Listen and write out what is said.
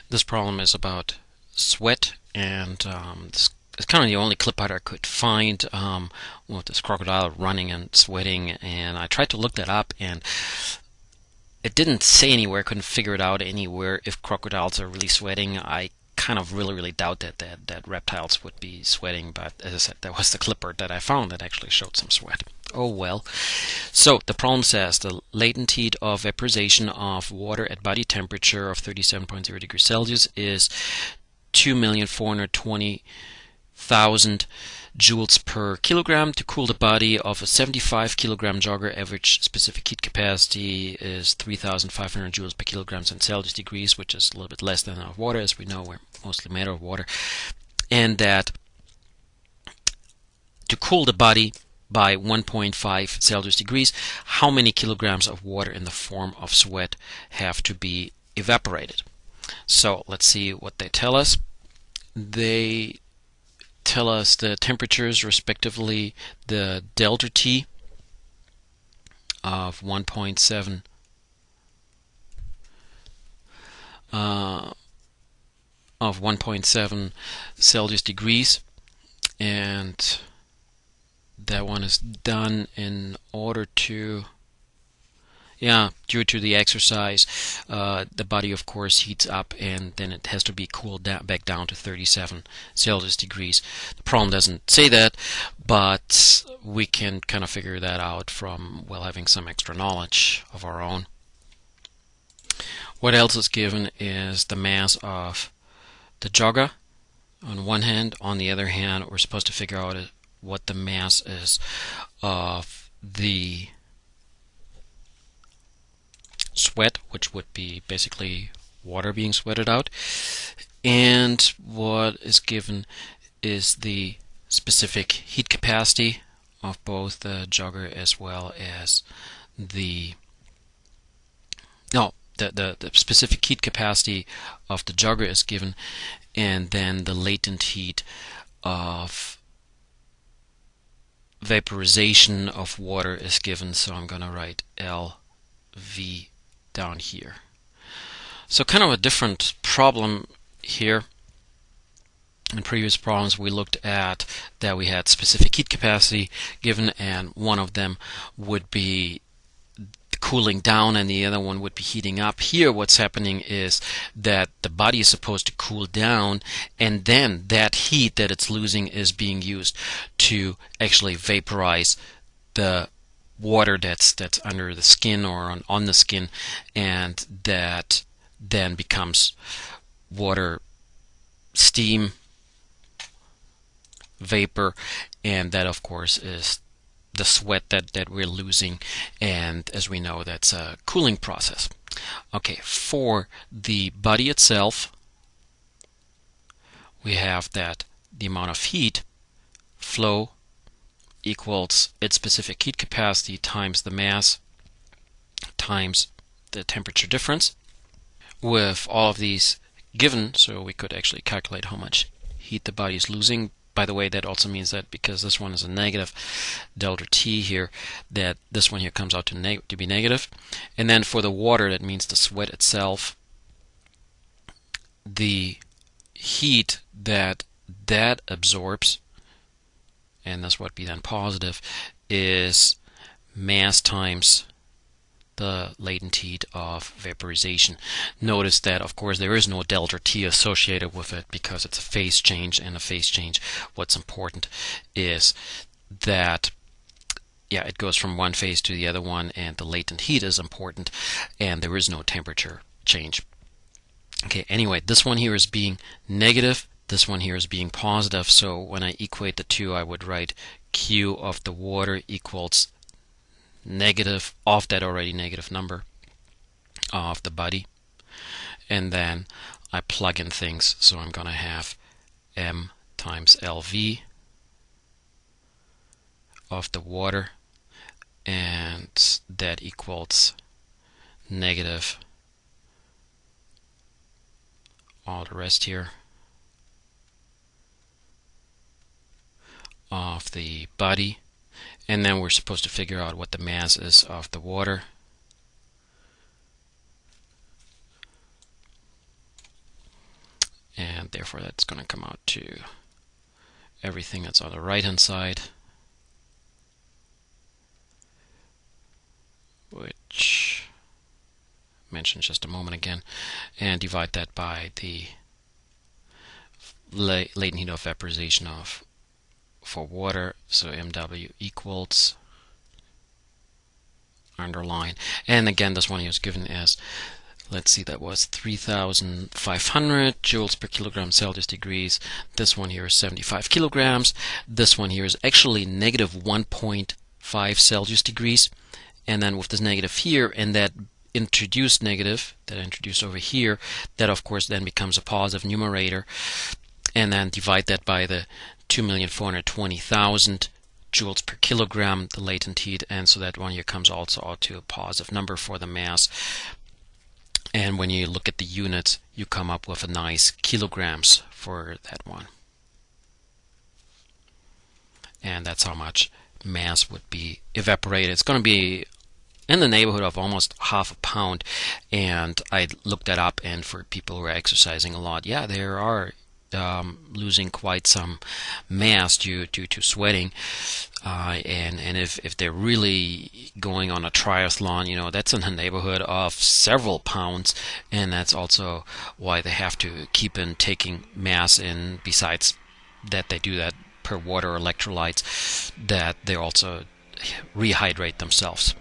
This problem is about sweat, and this is kind of the only clip art I could find with this crocodile running and sweating, and I tried to look that up, and it didn't say anywhere, couldn't figure it out anywhere if crocodiles are really sweating. I kind of really doubt that reptiles would be sweating, but as I said, that was the clip art that I found that actually showed some sweat. Oh well. So the problem says the latent heat of vaporization of water at body temperature of 37.0 degrees Celsius is 2,420,000 joules per kilogram. To cool the body of a 75 kilogram jogger, average specific heat capacity is 3,500 joules per kilogram in Celsius degrees, which is a little bit less than our water. As we know, we're mostly made of water. And that to cool the body by 1.5 Celsius degrees, how many kilograms of water in the form of sweat have to be evaporated? So let's see what they tell us. They tell us the temperatures, respectively, the delta T of 1.7 Celsius degrees, and that one is done in order to, due to the exercise, the body of course heats up, and then it has to be cooled back down to 37 Celsius degrees. The problem doesn't say that, but we can kind of figure that out from, well, having some extra knowledge of our own. What else is given is the mass of the jogger on one hand. On the other hand, we're supposed to figure out what the mass is of the sweat, which would be basically water being sweated out. And what is given is the specific heat capacity of both the jogger as well as the specific heat capacity of the jogger is given, and then the latent heat of vaporization of water is given. So I'm going to write LV down here. So kind of a different problem here. In previous problems we looked at that we had specific heat capacity given, and one of them would be cooling down and the other one would be heating up. Here what's happening is that the body is supposed to cool down, and then that heat that it's losing is being used to actually vaporize the water that's under the skin or on the skin, and that then becomes water, steam, vapor, and that of course is the sweat that we're losing, and as we know, that's a cooling process. Okay, for the body itself, we have that the amount of heat flow equals its specific heat capacity times the mass times the temperature difference. With all of these given, so we could actually calculate how much heat the body is losing. By the way, that also means that because this one is a negative delta T here, that this one here comes out to be negative. And then for the water, that means the sweat itself, the heat that absorbs, and that's what would be then positive, is mass times the latent heat of vaporization. Notice that of course there is no delta T associated with it because it's a phase change, and a phase change, what's important is that it goes from one phase to the other one, and the latent heat is important, and there is no temperature change. Okay, anyway, this one here is being negative, this one here is being positive, so when I equate the two I would write Q of the water equals negative of that already negative number of the body, and then I plug in things, so I'm going to have M times LV of the water, and that equals negative all the rest here of the body. And then we're supposed to figure out what the mass is of the water. and therefore that's going to come out to everything that's on the right hand side, which I mentioned just a moment again, and divide that by the latent heat of vaporization for water. So MW equals, underline, and again this one here is given as, let's see, that was 3,500 joules per kilogram Celsius degrees. This one here is 75 kilograms. This one here is actually negative 1.5 Celsius degrees. And then with this negative here and that introduced negative that I introduced over here, that of course then becomes a positive numerator. And then divide that by the 2,420,000 joules per kilogram, the latent heat. And so that one here comes also out to a positive number for the mass. And when you look at the units, you come up with a nice kilograms for that one. And that's how much mass would be evaporated. It's going to be in the neighborhood of almost half a pound. And I looked that up, and for people who are exercising a lot, yeah, there are losing quite some mass due to sweating. And if they're really going on a triathlon, you know, that's in the neighborhood of several pounds, and that's also why they have to keep in taking mass in. Besides that, they do that per water electrolytes, that they also rehydrate themselves.